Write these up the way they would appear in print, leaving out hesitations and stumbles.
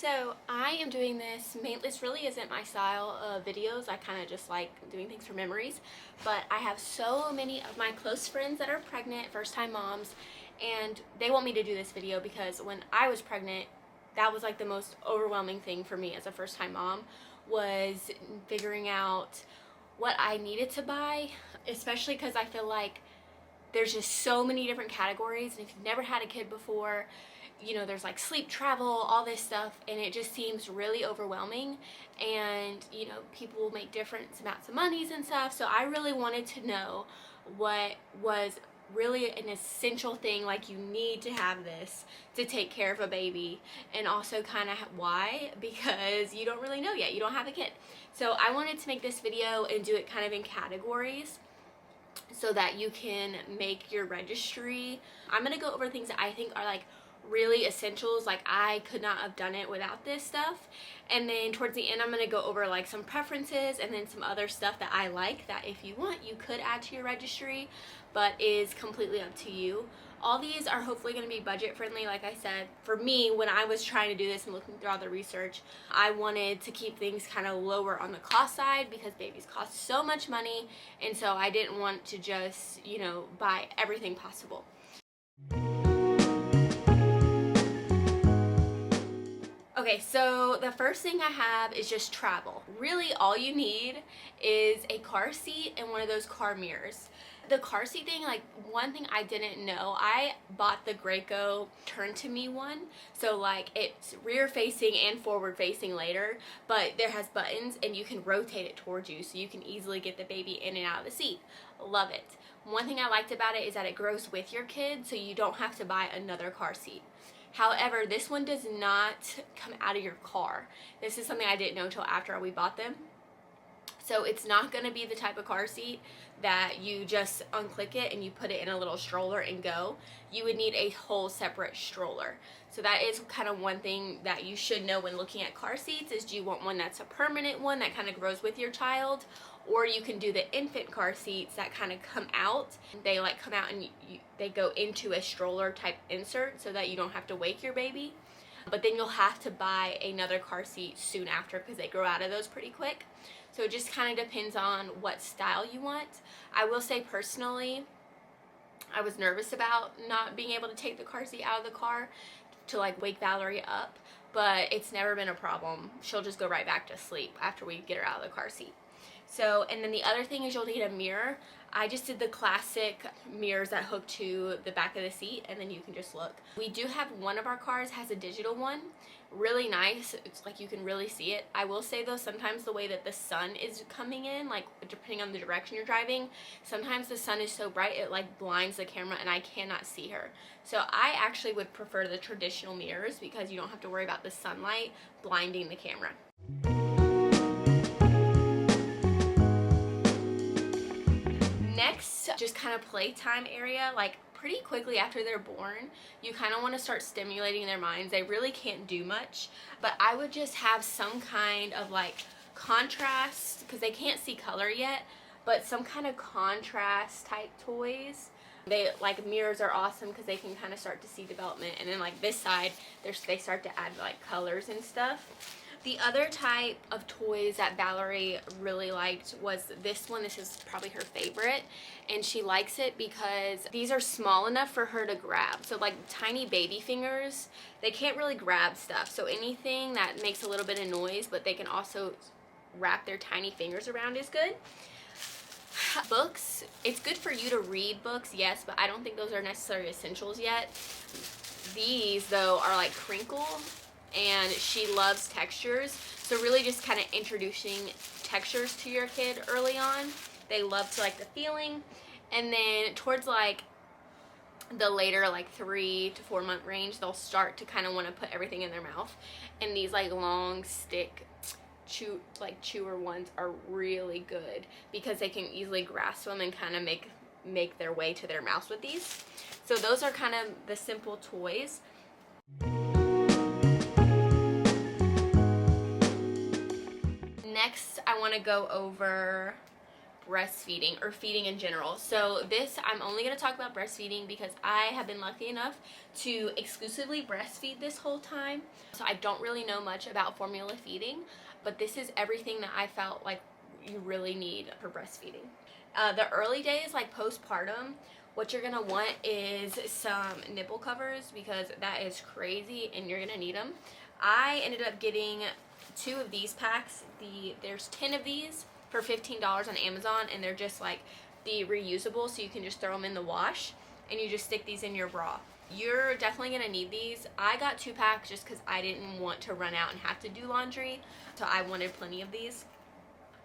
So I am doing this really isn't my style of videos. I kind of just like doing things for memories, but I have so many of my close friends that are pregnant, first-time moms, and they want me to do this video because when I was pregnant, that was like the most overwhelming thing for me as a first-time mom, was figuring out what I needed to buy, especially because I feel like there's just so many different categories, and if you've never had a kid before, there's like sleep, travel, all this stuff, and it just seems really overwhelming. And people make different amounts of monies and stuff, so I really wanted to know what was really an essential thing, like you need to have this to take care of a baby, and also kind of why, because you don't really know yet, you don't have a kid. So I wanted to make this video and do it kind of in categories so that you can make your registry. I'm gonna go over things that I think are like really essentials, like I could not have done it without this stuff. And then towards the end, I'm gonna go over like some preferences and then some other stuff that I like that if you want, you could add to your registry, but is completely up to you. All these are hopefully going to be budget friendly. Like I said, for me, when I was trying to do this and looking through all the research, I wanted to keep things kind of lower on the cost side because babies cost so much money, and so I didn't want to just, buy everything possible. Okay, so the first thing I have is just travel. Really, all you need is a car seat and one of those car mirrors. The car seat thing, like one thing I didn't know, I bought the Graco turn to me one. So like it's rear facing and forward facing later, but there has buttons and you can rotate it towards you so you can easily get the baby in and out of the seat. Love it. One thing I liked about it is that it grows with your kid, so you don't have to buy another car seat. However, this one does not come out of your car. This is something I didn't know until after we bought them. So it's not going to be the type of car seat that you just unclick it and you put it in a little stroller and go. You would need a whole separate stroller. So that is kind of one thing that you should know when looking at car seats, is do you want one that's a permanent one that kind of grows with your child, or you can do the infant car seats that kind of come out. They like come out and they go into a stroller type insert so that you don't have to wake your baby. But then you'll have to buy another car seat soon after because they grow out of those pretty quick. So it just kind of depends on what style you want. I will say personally, I was nervous about not being able to take the car seat out of the car to like wake Valerie up, but it's never been a problem. She'll just go right back to sleep after we get her out of the car seat. So, and then the other thing is you'll need a mirror. I just did the classic mirrors that hook to the back of the seat, and then you can just look. We do have one of our cars has a digital one. Really nice. It's like you can really see it. I will say though, sometimes the way that the sun is coming in, like depending on the direction you're driving, sometimes the sun is so bright it like blinds the camera and I cannot see her. So I actually would prefer the traditional mirrors because you don't have to worry about the sunlight blinding the camera. Next, just kind of playtime area, like pretty quickly after they're born, you kind of want to start stimulating their minds. They really can't do much, but I would just have some kind of like contrast, because they can't see color yet, but some kind of contrast type toys. They like mirrors are awesome because they can kind of start to see development, and then like this side, they start to add like colors and stuff. The other type of toys that Valerie really liked was this one. This is probably her favorite, and she likes it because these are small enough for her to grab. So like tiny baby fingers, they can't really grab stuff. So anything that makes a little bit of noise, but they can also wrap their tiny fingers around is good. Books, it's good for you to read books, yes, but I don't think those are necessarily essentials yet. These though are like crinkle, and she loves textures, so really just kind of introducing textures to your kid early on. They love to like the feeling, and then towards like the later like 3 to 4 month range, they'll start to kind of want to put everything in their mouth, and these like long stick chewer ones are really good because they can easily grasp them and kind of make their way to their mouth with these. So those are kind of the simple toys. Next, I want to go over breastfeeding or feeding in general. So this, I'm only going to talk about breastfeeding because I have been lucky enough to exclusively breastfeed this whole time. So I don't really know much about formula feeding, but this is everything that I felt like you really need for breastfeeding. The early days, like postpartum, what you're gonna want is some nipple covers because that is crazy and you're gonna need them. I ended up getting 2 of these packs. There's 10 of these for $15 on Amazon, and they're just like the reusable, so you can just throw them in the wash and you just stick these in your bra. You're definitely gonna need these. I got 2 packs just because I didn't want to run out and have to do laundry, so I wanted plenty of these.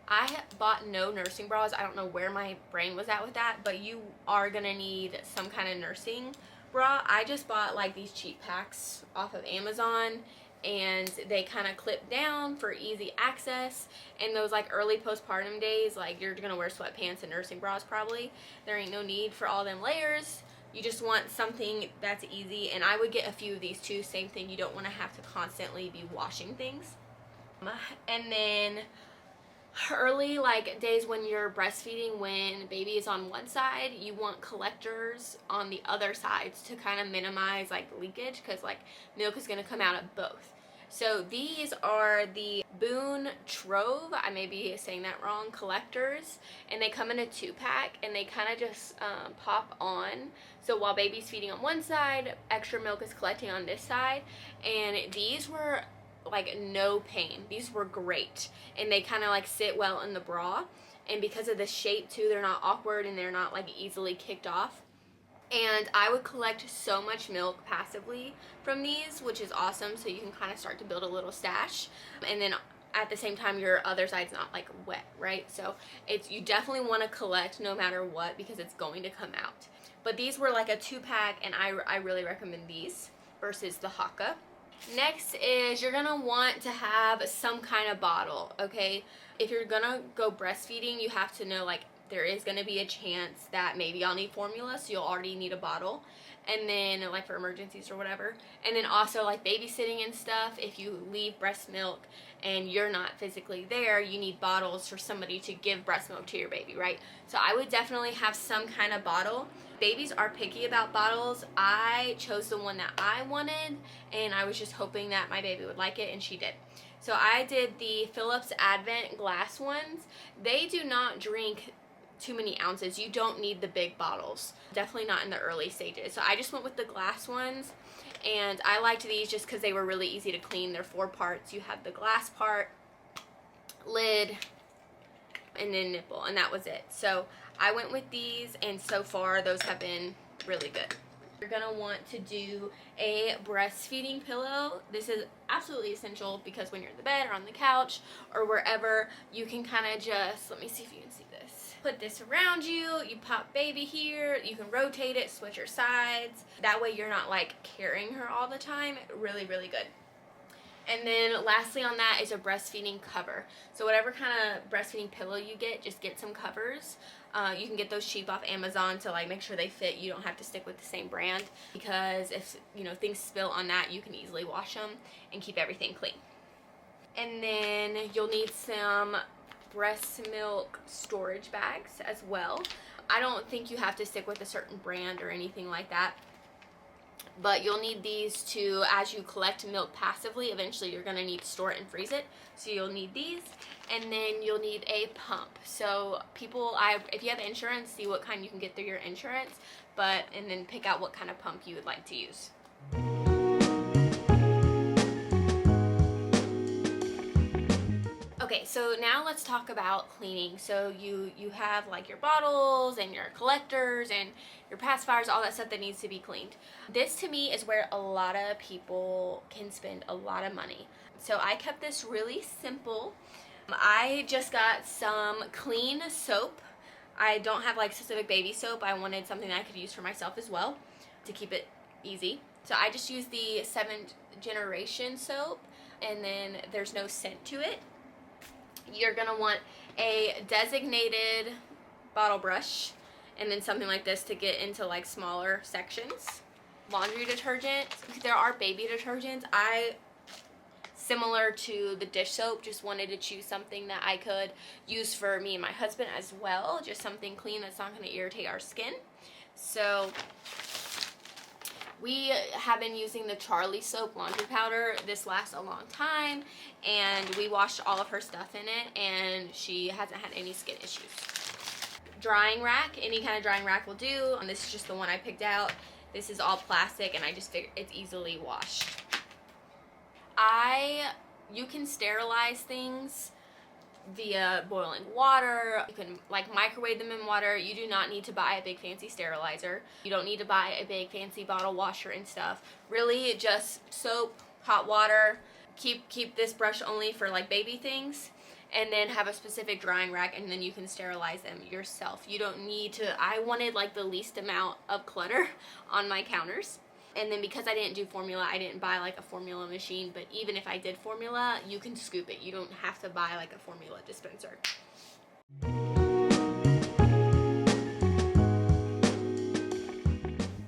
I bought no nursing bras. I don't know where my brain was at with that, but you are gonna need some kind of nursing bra. I just bought like these cheap packs off of Amazon, and they kind of clip down for easy access. In those like early postpartum days, like you're gonna wear sweatpants and nursing bras probably. There ain't no need for all them layers. You just want something that's easy, and I would get a few of these too. Same thing, you don't want to have to constantly be washing things. And then early like days when you're breastfeeding, when baby is on one side, you want collectors on the other sides to kind of minimize like leakage, because like milk is going to come out of both. So these are the Boone Trove, I may be saying that wrong, collectors, and they come in a 2-pack, and they kind of just pop on. So while baby's feeding on one side, extra milk is collecting on this side, and these were like no pain. These were great, and they kind of like sit well in the bra, and because of the shape too, they're not awkward and they're not like easily kicked off. And I would collect so much milk passively from these, which is awesome, so you can kind of start to build a little stash, and then at the same time your other side's not like wet, right? So it's, you definitely want to collect no matter what, because it's going to come out. But these were like a 2-pack, and I really recommend these versus the Haka. Next is you're gonna want to have some kind of bottle, okay? If you're gonna go breastfeeding, you have to know like there is gonna be a chance that maybe I'll need formula, so you'll already need a bottle. And then like for emergencies or whatever. And then also like babysitting and stuff, if you leave breast milk and you're not physically there, you need bottles for somebody to give breast milk to your baby, right? So I would definitely have some kind of bottle. Babies are picky about bottles. I chose the one that I wanted, and I was just hoping that my baby would like it, and she did. So I did the Philips Advent glass ones. They do not drink too many ounces. You don't need the big bottles, definitely not in the early stages. So I just went with the glass ones, and I liked these just because they were really easy to clean. They're 4 parts. You have the glass part, lid, and then nipple, and that was it. So I went with these, and so far those have been really good. You're gonna want to do a breastfeeding pillow. This is absolutely essential because when you're in the bed or on the couch or wherever, you can kind of just, let me see if you can see this. Put this around you, you pop baby here, you can rotate it, switch your sides. That way you're not like carrying her all the time. Really, really good. And then lastly on that is a breastfeeding cover. So whatever kind of breastfeeding pillow you get, just get some covers. You can get those cheap off Amazon to like make sure they fit. You don't have to stick with the same brand, because if you know things spill on that, you can easily wash them and keep everything clean. And then you'll need some breast milk storage bags as well. I don't think you have to stick with a certain brand or anything like that, but you'll need these to, as you collect milk passively, eventually you're going to need to store it and freeze it. So you'll need these, and then you'll need a pump. So people, if you have insurance, see what kind you can get through your insurance, and then pick out what kind of pump you would like to use. Okay, so now let's talk about cleaning. So you have like your bottles and your collectors and your pacifiers, all that stuff that needs to be cleaned. This to me is where a lot of people can spend a lot of money. So I kept this really simple. I just got some clean soap. I don't have like specific baby soap. I wanted something that I could use for myself as well to keep it easy. So I just used the 7th generation soap, and then there's no scent to it. You're gonna want a designated bottle brush, and then something like this to get into like smaller sections. Laundry detergent. There are baby detergents. I similar to the dish soap. Just wanted to choose something that I could use for me and my husband as well, just something clean that's not going to irritate our skin. So we have been using the Charlie soap laundry powder. This lasts a long time, and we washed all of her stuff in it, and she hasn't had any skin issues. Drying rack, any kind of drying rack will do, and this is just the one I picked out. This is all plastic, and I just figured it's easily washed. You can sterilize things via boiling water. You can like microwave them in water. You do not need to buy a big fancy sterilizer. You don't need to buy a big fancy bottle washer and stuff. Really just soap, hot water. Keep this brush only for like baby things, and then have a specific drying rack, and then you can sterilize them yourself. You don't need to. I wanted like the least amount of clutter on my counters. And then because I didn't do formula, I didn't buy like a formula machine, but even if I did formula, you can scoop it. You don't have to buy like a formula dispenser.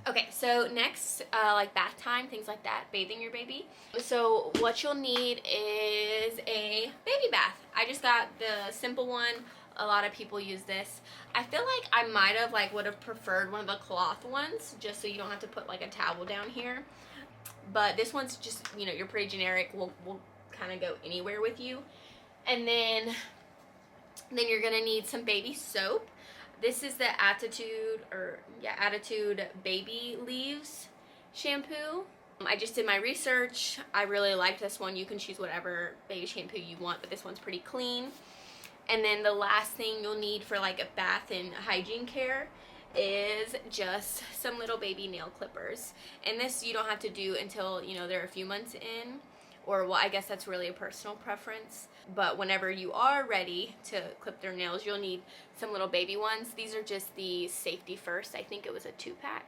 Okay, so next, like bath time, things like that, bathing your baby. So what you'll need is a baby bath. I just got the simple one. A lot of people use this. I feel like I might have would have preferred one of the cloth ones, just so you don't have to put like a towel down here. But this one's just, you know, you're pretty generic. Will kind of go anywhere with you. And then you're gonna need some baby soap. This is the Attitude Baby Leaves shampoo. I just did my research. I really like this one. You can choose whatever baby shampoo you want, but this one's pretty clean. And then the last thing you'll need for like a bath and hygiene care is just some little baby nail clippers. And this you don't have to do until, you know, they're a few months in, or well, I guess that's really a personal preference. But whenever you are ready to clip their nails, you'll need some little baby ones. These are just the Safety First. I think it was a 2-pack.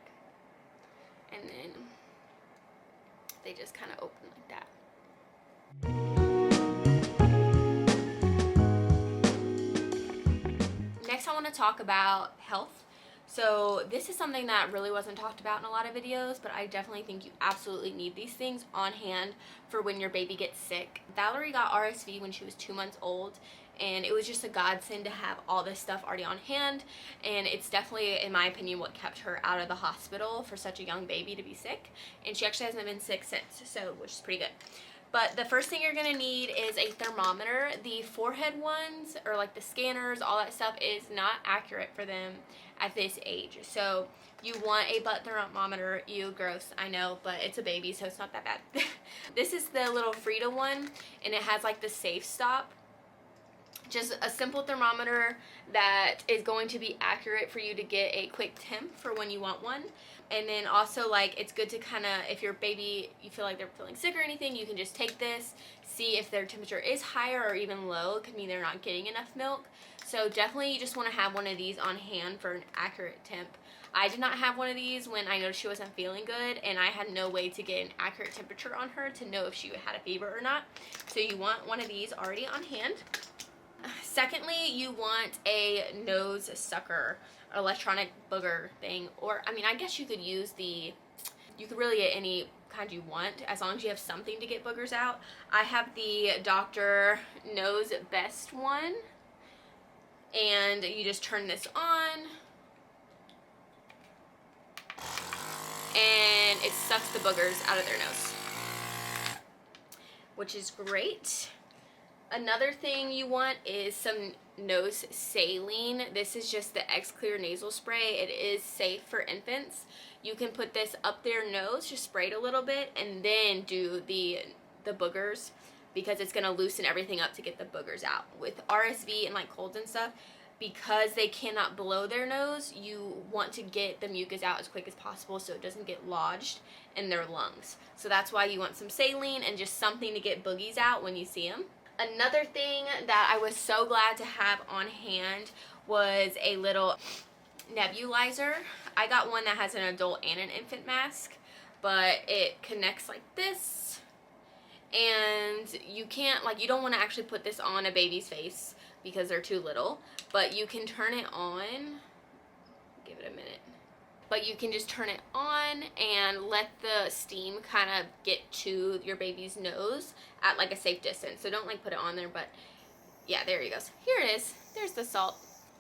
And then they just kind of open like that. Next, I want to talk about health. So this is something that really wasn't talked about in a lot of videos, but I definitely think you absolutely need these things on hand for when your baby gets sick. Valerie got RSV when she was 2 months old, and it was just a godsend to have all this stuff already on hand. And it's definitely, in my opinion, what kept her out of the hospital for such a young baby to be sick. And she actually hasn't been sick since, so which is pretty good. But the first thing you're going to need is a thermometer. The forehead ones, or like the scanners, all that stuff is not accurate for them at this age. So you want a butt thermometer. Ew, gross, I know, but it's a baby, so it's not that bad. This is the little Frida one, and it has like the safe stop. Just a simple thermometer that is going to be accurate for you to get a quick temp for when you want one. And then also, like, it's good to kind of, if your baby, you feel like they're feeling sick or anything, you can just take this, see if their temperature is higher or even low. It could mean they're not getting enough milk. So definitely you just want to have one of these on hand for an accurate temp. I did not have one of these when I noticed she wasn't feeling good, and I had no way to get an accurate temperature on her to know if she had a fever or not. So you want one of these already on hand. Secondly, you want a nose sucker, electronic booger thing, or I mean, I guess you could use you could really get any kind you want as long as you have something to get boogers out. I have the Dr. Knows Best one, and you just turn this on, and it sucks the boogers out of their nose, which is great. Another thing you want is some nose saline. This is just the X Clear nasal spray. It is safe for infants. You can put this up their nose, just spray it a little bit, and then do the boogers, because it's going to loosen everything up to get the boogers out. With RSV and like colds and stuff, because they cannot blow their nose, you want to get the mucus out as quick as possible so it doesn't get lodged in their lungs. So that's why you want some saline and just something to get boogies out when you see them. Another thing that I was so glad to have on hand was a little nebulizer. I got one that has an adult and an infant mask, but it connects like this, and you can't, like, you don't want to actually put this on a baby's face because they're too little, but you can turn it on. Give it a minute. but you can just turn it on and let the steam kind of get to your baby's nose at like a safe distance. So don't like put it on there, but yeah, there he goes. Here it is. There's the salt.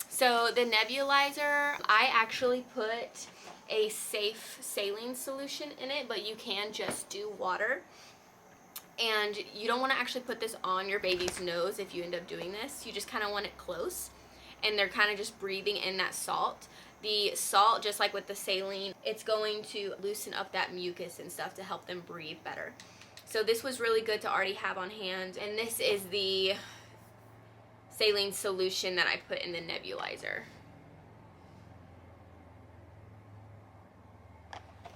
So the nebulizer, I actually put a safe saline solution in it, but you can just do water. And you don't want to actually put this on your baby's nose if you end up doing this. You just kind of want it close, and they're kind of just breathing in that salt. The salt, just like with the saline, it's going to loosen up that mucus and stuff to help them breathe better. So this was really good to already have on hand, and this is the saline solution that I put in the nebulizer.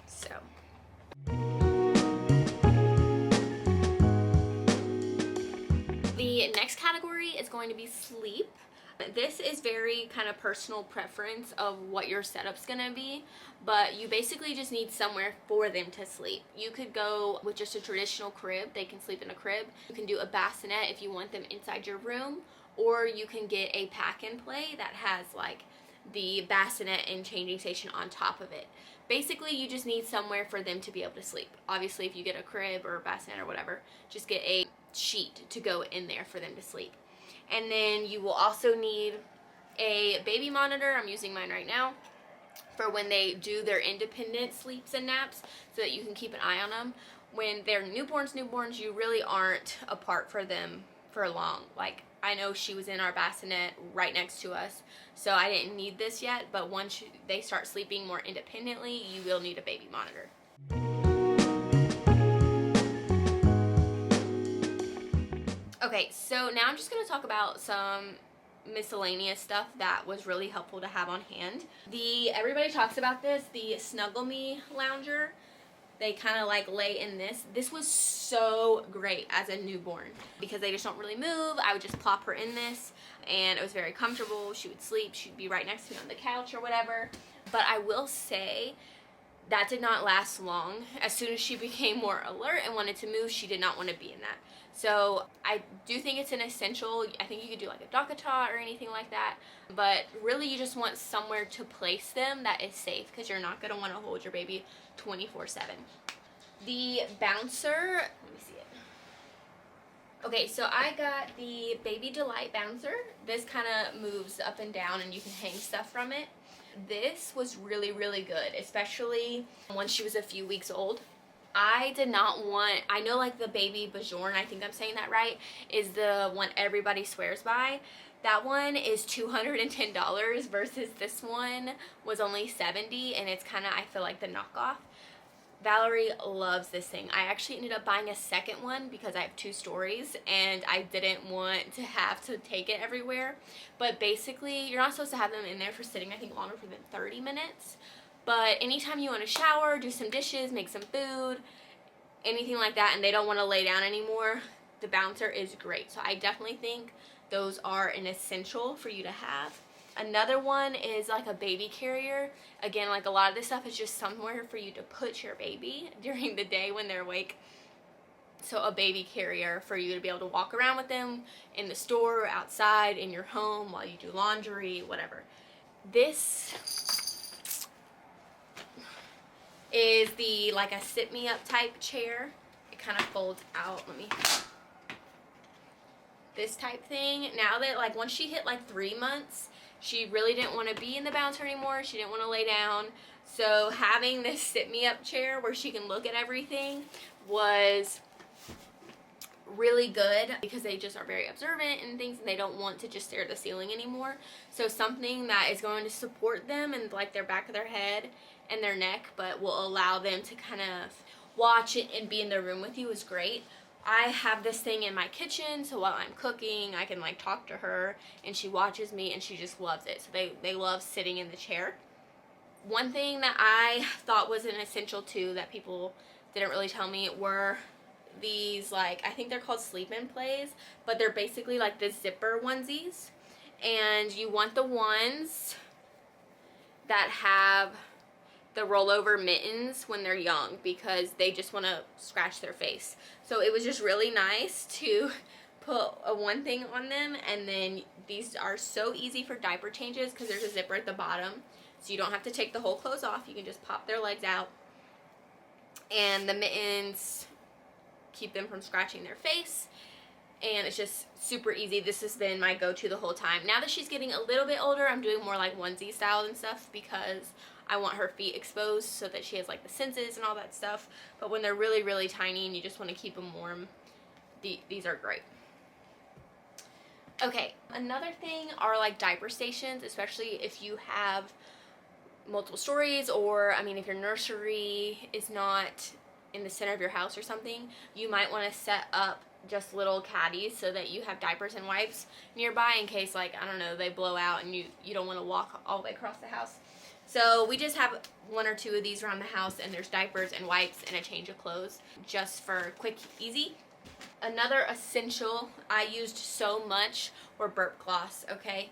So the next category is going to be sleep. This is very kind of personal preference of what your setup's gonna be, but you basically just need somewhere for them to sleep. You could go with just a traditional crib. They can sleep in a crib. You can do a bassinet if you want them inside your room, or you can get a pack and play that has like the bassinet and changing station on top of it. Basically, you just need somewhere for them to be able to sleep. Obviously, if you get a crib or a bassinet or whatever, just get a sheet to go in there for them to sleep. And then you will also need a baby monitor. I'm using mine right now for when they do their independent sleeps and naps, so that you can keep an eye on them. When they're newborns, you really aren't apart for them for long. Like, I know she was in our bassinet right next to us, so I didn't need this yet, but once they start sleeping more independently, you will need a baby monitor. Okay, so now I'm just going to talk about some miscellaneous stuff that was really helpful to have on hand. Everybody talks about this, the Snuggle Me lounger. They kind of like lay in this. This was so great as a newborn because they just don't really move. I would just plop her in this and it was very comfortable. She would sleep. She'd be right next to me on the couch or whatever. But I will say that did not last long. As soon as she became more alert and wanted to move, she did not want to be in that. So I do think it's an essential. I think you could do like a DockATot or anything like that. But really you just want somewhere to place them that is safe, because you're not going to want to hold your baby 24/7. The bouncer, let me see it. Okay, so I got the Baby Delight bouncer. This kind of moves up and down and you can hang stuff from it. This was really, really good, especially once she was a few weeks old. I did not want, I know like the Baby Bajorn, I think I'm saying that right, is the one everybody swears by. That one is $210 versus this one was only $70, and it's kind of, I feel like, the knockoff. Valerie loves this thing. I actually ended up buying a second one because I have 2 stories and I didn't want to have to take it everywhere. But basically, you're not supposed to have them in there for sitting, I think, longer than 30 minutes. But anytime you want to shower, do some dishes, make some food, anything like that, and they don't want to lay down anymore, the bouncer is great. So I definitely think those are an essential for you to have. Another one is like a baby carrier. Again, like a lot of this stuff is just somewhere for you to put your baby during the day when they're awake. So a baby carrier for you to be able to walk around with them in the store, outside, in your home, while you do laundry, whatever. This is the like a sit me up type chair. It kind of folds out. Let me, this type thing. Now that like once she hit like 3 months, she really didn't want to be in the bouncer anymore. She didn't want to lay down. So having this sit me up chair where she can look at everything was really good, because they just are very observant and things, and they don't want to just stare at the ceiling anymore. So something that is going to support them and like their back of their head and their neck, but will allow them to kind of watch it and be in their room with you is great. I have this thing in my kitchen, so while I'm cooking, I can like talk to her and she watches me and she just loves it. So they love sitting in the chair. One thing that I thought was an essential too that people didn't really tell me were these, like, I think they're called sleep in plays, but they're basically like the zipper onesies. And you want the ones that have the rollover mittens when they're young, because they just want to scratch their face. So it was just really nice to put one thing on them. And then these are so easy for diaper changes because there's a zipper at the bottom. So you don't have to take the whole clothes off. You can just pop their legs out. And the mittens keep them from scratching their face. And it's just super easy. This has been my go-to the whole time. Now that she's getting a little bit older, I'm doing more like onesie style and stuff because I want her feet exposed so that she has like the senses and all that stuff. But when they're really, really tiny and you just want to keep them warm, these are great. Okay, another thing are like diaper stations, especially if you have multiple stories, or I mean if your nursery is not in the center of your house or something, you might want to set up just little caddies so that you have diapers and wipes nearby in case, like, I don't know, they blow out and you don't want to walk all the way across the house. So we just have 1 or 2 of these around the house, and there's diapers and wipes and a change of clothes just for quick, easy. Another essential I used so much were burp cloths, okay?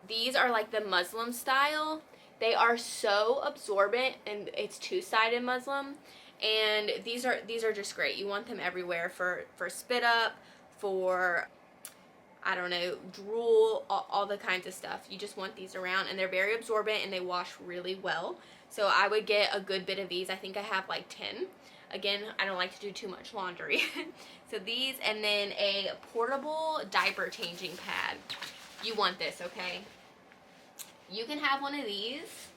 These are like the Muslim style. They are so absorbent, and it's 2-sided Muslim. And these are just great. You want them everywhere for spit up, for, I don't know, drool, all the kinds of stuff. You just want these around, and they're very absorbent and they wash really well. So I would get a good bit of these. I think I have like 10. Again, I don't like to do too much laundry. So these, and then a portable diaper changing pad. You want this, okay? You can have one of these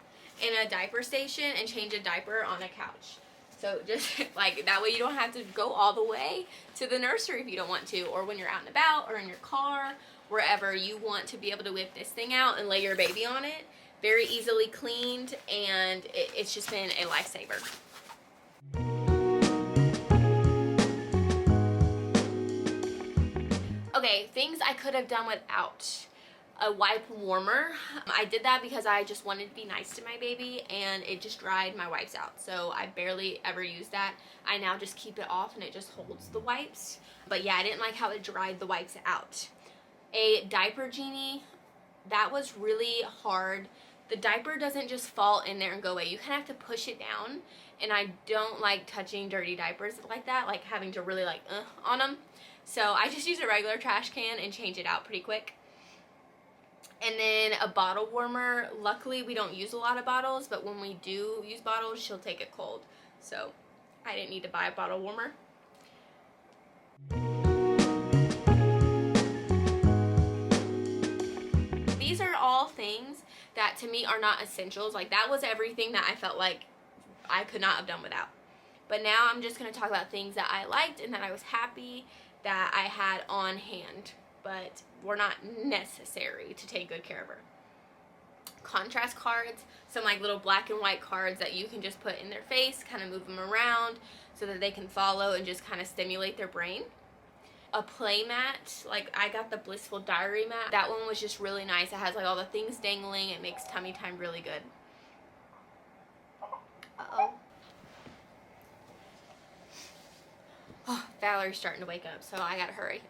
in a diaper station and change a diaper on a couch. So just like that way you don't have to go all the way to the nursery if you don't want to, or when you're out and about or in your car, wherever you want to be able to whip this thing out and lay your baby on it. Very easily cleaned, and it's just been a lifesaver. Okay, things I could have done without. A wipe warmer. I did that because I just wanted to be nice to my baby, and it just dried my wipes out. So I barely ever use that. I now just keep it off and it just holds the wipes. But yeah, I didn't like how it dried the wipes out. A diaper genie, that was really hard. The diaper doesn't just fall in there and go away. You kind of have to push it down, and I don't like touching dirty diapers like that, like having to really like on them. So I just use a regular trash can and change it out pretty quick. And then a bottle warmer. Luckily, we don't use a lot of bottles, but when we do use bottles, she'll take it cold. So I didn't need to buy a bottle warmer. These are all things that to me are not essentials. Like, that was everything that I felt like I could not have done without. But now I'm just going to talk about things that I liked and that I was happy that I had on hand, but were not necessary to take good care of her. Contrast cards, some like little black and white cards that you can just put in their face, kind of move them around so that they can follow and just kind of stimulate their brain. A play mat, like I got the Blissful Diary mat. That one was just really nice. It has like all the things dangling. It makes tummy time really good. Uh-oh. Oh, Valerie's starting to wake up, so I gotta hurry.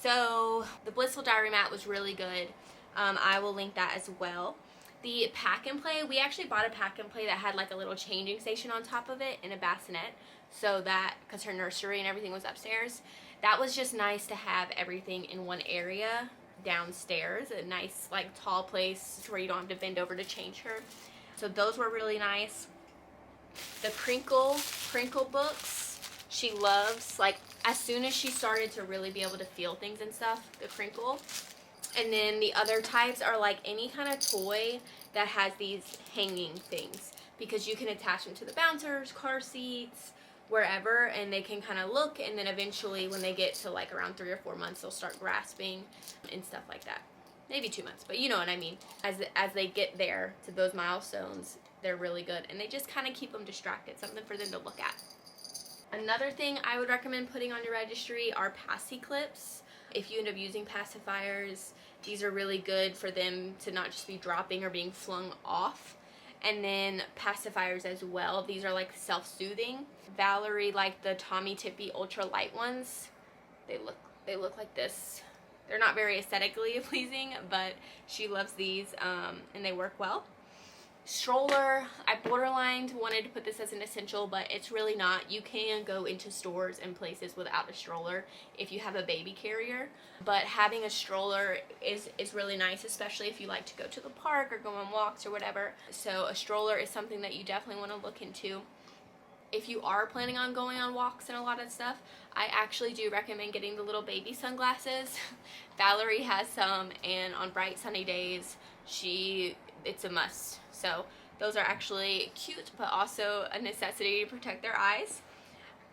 So the Blissful Diary mat was really good. I will link that as well. The pack and play, we actually bought a pack and play that had like a little changing station on top of it and a bassinet, so that, because her nursery and everything was upstairs, that was just nice to have everything in one area downstairs, a nice like tall place where you don't have to bend over to change her. So those were really nice. The crinkle books, she loves. Like, as soon as she started to really be able to feel things and stuff, the crinkle. And then the other types are like any kind of toy that has these hanging things, because you can attach them to the bouncers, car seats, wherever, and they can kind of look, and then eventually when they get to like around 3 or 4 months, they'll start grasping and stuff like that. Maybe 2 months, but you know what I mean. As they get there to those milestones, they're really good, and they just kind of keep them distracted, something for them to look at. Another thing I would recommend putting on your registry are passy clips. If you end up using pacifiers, these are really good for them to not just be dropping or being flung off. And then pacifiers as well. These are like self-soothing. Valerie liked the Tommy Tippy ultra light ones. They look like this. They're not very aesthetically pleasing, but she loves these, and they work well. Stroller, I borderline wanted to put this as an essential, but it's really not. You can go into stores and places without a stroller if you have a baby carrier, but having a stroller is really nice, especially if you like to go to the park or go on walks or whatever. So a stroller is something that you definitely want to look into. If you are planning on going on walks and a lot of stuff, I actually do recommend getting the little baby sunglasses. Valerie has some, and on bright sunny days, it's a must. So those are actually cute, but also a necessity to protect their eyes.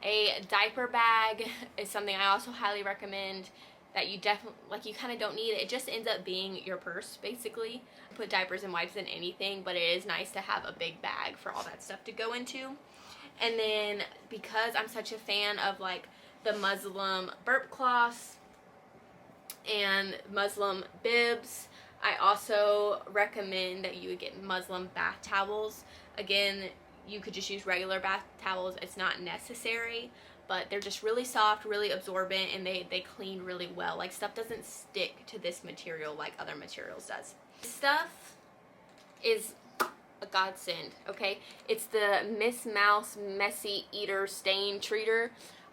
A diaper bag is something I also highly recommend that you definitely, like, you kind of don't need it. It just ends up being your purse, basically. Put diapers and wipes in anything, but it is nice to have a big bag for all that stuff to go into. And then, because I'm such a fan of, like, the Muslim burp cloths and Muslim bibs, I also recommend that you would get Muslim bath towels. Again, you could just use regular bath towels. It's not necessary, but they're just really soft, really absorbent, and they clean really well. Like, stuff doesn't stick to this material like other materials does. This stuff is a godsend, okay? It's the Miss Mouse Messy Eater Stain Treater.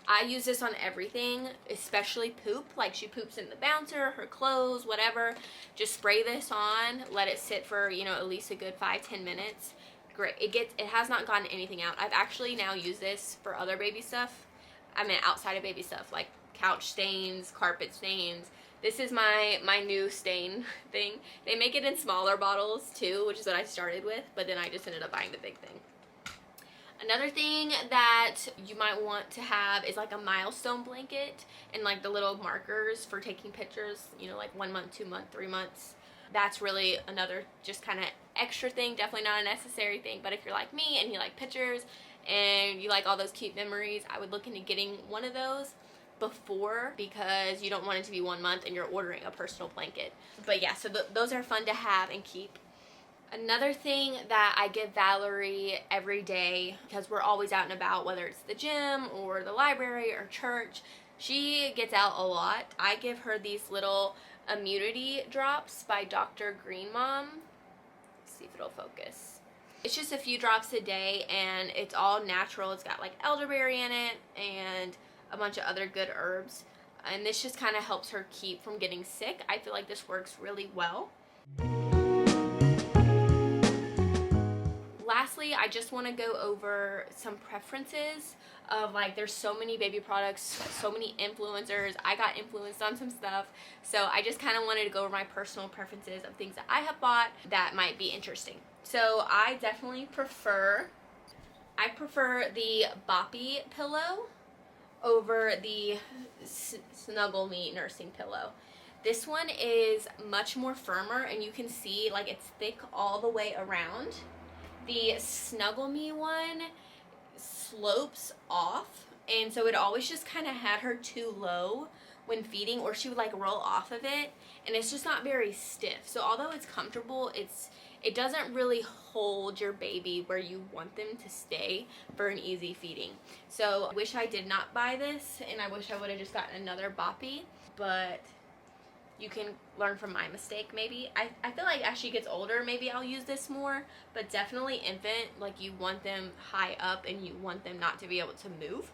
I use this on everything, especially poop. Like, she poops in the bouncer, her clothes, whatever. Just spray this on, let it sit for, you know, at least a good 5-10 minutes. Great. It has not gotten anything out. I've actually now used this for other baby stuff. I mean, outside of baby stuff, like couch stains, carpet stains. This is my new stain thing. They make it in smaller bottles too, which is what I started with, but then I just ended up buying the big thing. Another thing that you might want to have is like a milestone blanket and like the little markers for taking pictures, you know, like 1 month, 2 month, 3 months. That's really another just kind of extra thing, definitely not a necessary thing, but if you're like me and you like pictures and you like all those cute memories, I would look into getting one of those before, because you don't want it to be 1 month and you're ordering a personal blanket. But yeah, so those are fun to have and keep. Another thing that I give Valerie every day, because we're always out and about, whether it's the gym or the library or church, she gets out a lot. I give her these little immunity drops by Dr. Green Mom. Let's see if it'll focus. It's just a few drops a day, and it's all natural. It's got like elderberry in it and a bunch of other good herbs, and this just kind of helps her keep from getting sick. I feel like this works really well. Lastly, I just want to go over some preferences of, like, there's so many baby products, so many influencers. I got influenced on some stuff, so I just kind of wanted to go over my personal preferences of things that I have bought that might be interesting. So I definitely prefer the Boppy pillow over the Snuggle Me nursing pillow. This one is much more firmer, and you can see, like, it's thick all the way around. The Snuggle Me one slopes off, and so it always just kind of had her too low when feeding, or she would like roll off of it, and it's just not very stiff. So although it's comfortable, it doesn't really hold your baby where you want them to stay for an easy feeding. So I wish I did not buy this, and I wish I would have just gotten another Boppy, but you can learn from my mistake maybe. I feel like as she gets older, maybe I'll use this more, but definitely infant, like, you want them high up and you want them not to be able to move.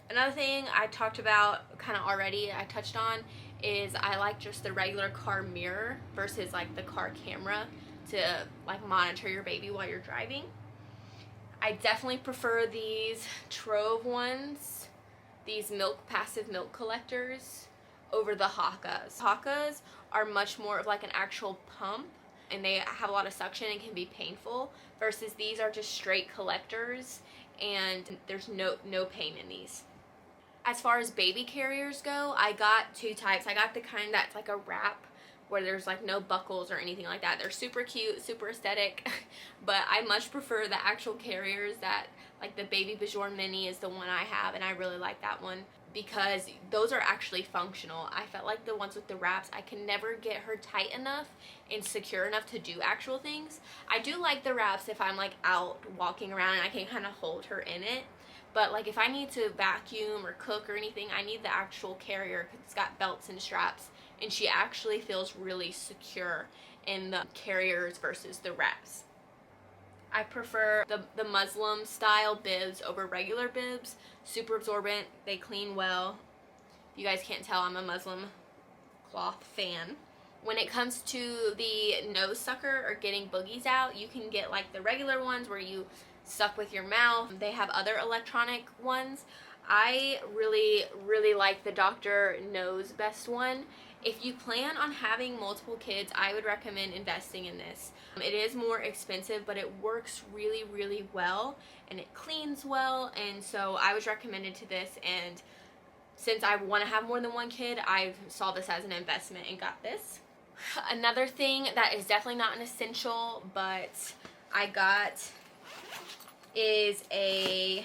Another thing I talked about kind of already, I touched on, is I like just the regular car mirror versus like the car camera to like monitor your baby while you're driving. I definitely prefer these Trove ones, these passive milk collectors, over the Hakas. Hakas are much more of like an actual pump, and they have a lot of suction and can be painful, versus these are just straight collectors, and there's no pain in these. As far as baby carriers go, I got two types. I got the kind that's like a wrap where there's like no buckles or anything like that. They're super cute, super aesthetic, but I much prefer the actual carriers that, like the Baby Bajorn Mini is the one I have, and I really like that one because those are actually functional. I felt like the ones with the wraps, I can never get her tight enough and secure enough to do actual things. I do like the wraps if I'm like out walking around and I can kind of hold her in it, But like if I need to vacuum or cook or anything, I need the actual carrier because it's got belts and straps, and she actually feels really secure in the carriers versus the wraps. I prefer the Muslim style bibs over regular bibs. Super absorbent, they clean well. If you guys can't tell, I'm a Muslim cloth fan. When it comes to the nose sucker or getting boogies out, you can get like the regular ones where you suck with your mouth. They have other electronic ones. I really like the Dr. Nose Best one. If you plan on having multiple kids, I would recommend investing in this. It is more expensive, but it works really well, and it cleans well, and so I was recommended to this, and since I want to have more than one kid, I saw this as an investment and got this. Another thing that is definitely not an essential, but I got is a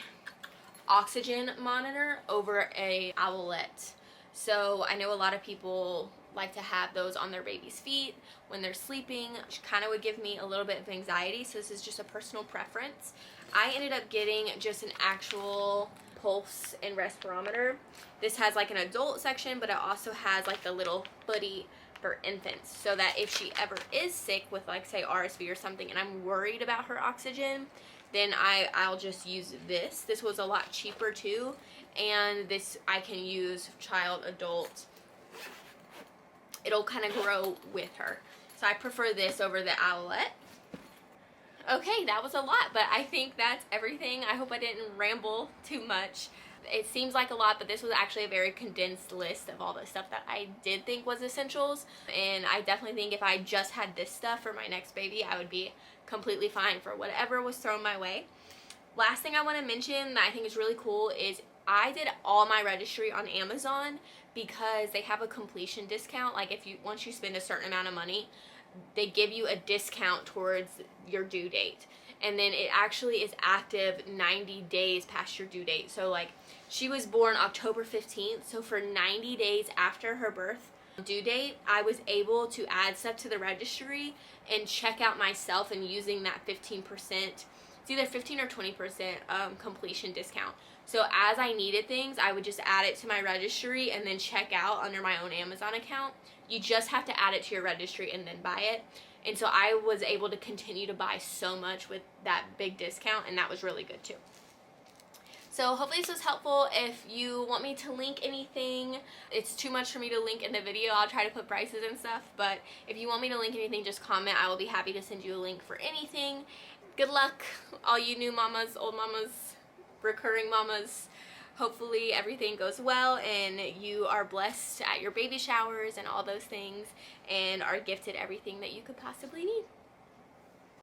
oxygen monitor over a owlet. So I know a lot of people like to have those on their baby's feet when they're sleeping, which kind of would give me a little bit of anxiety, so this is just a personal preference. I ended up getting just an actual pulse and respirometer. This has like an adult section, but it also has like the little footy for infants, so that if she ever is sick with like say RSV or something and I'm worried about her oxygen, then I'll just use this. This was a lot cheaper too, and this I can use child, adult. It'll kind of grow with her. So I prefer this over the owlet. Okay, that was a lot, but I think that's everything. I hope I didn't ramble too much. It seems like a lot, but this was actually a very condensed list of all the stuff that I did think was essentials, and I definitely think if I just had this stuff for my next baby, I would be completely fine for whatever was thrown my way. Last thing I want to mention that I think is really cool is I did all my registry on Amazon because they have a completion discount. Like if you once you spend a certain amount of money, they give you a discount towards your due date, and then it actually is active 90 days past your due date. So like she was born October 15th, so for 90 days after her birth due date, I was able to add stuff to the registry and check out myself, and using that 15%, it's either 15 or 20% completion discount. So as I needed things, I would just add it to my registry and then check out under my own Amazon account. You just have to add it to your registry and then buy it. And so I was able to continue to buy so much with that big discount, and that was really good too. So hopefully this was helpful. If you want me to link anything, it's too much for me to link in the video. I'll try to put prices and stuff, but if you want me to link anything, just comment. I will be happy to send you a link for anything. Good luck, all you new mamas, old mamas, recurring mamas. Hopefully everything goes well and you are blessed at your baby showers and all those things and are gifted everything that you could possibly need.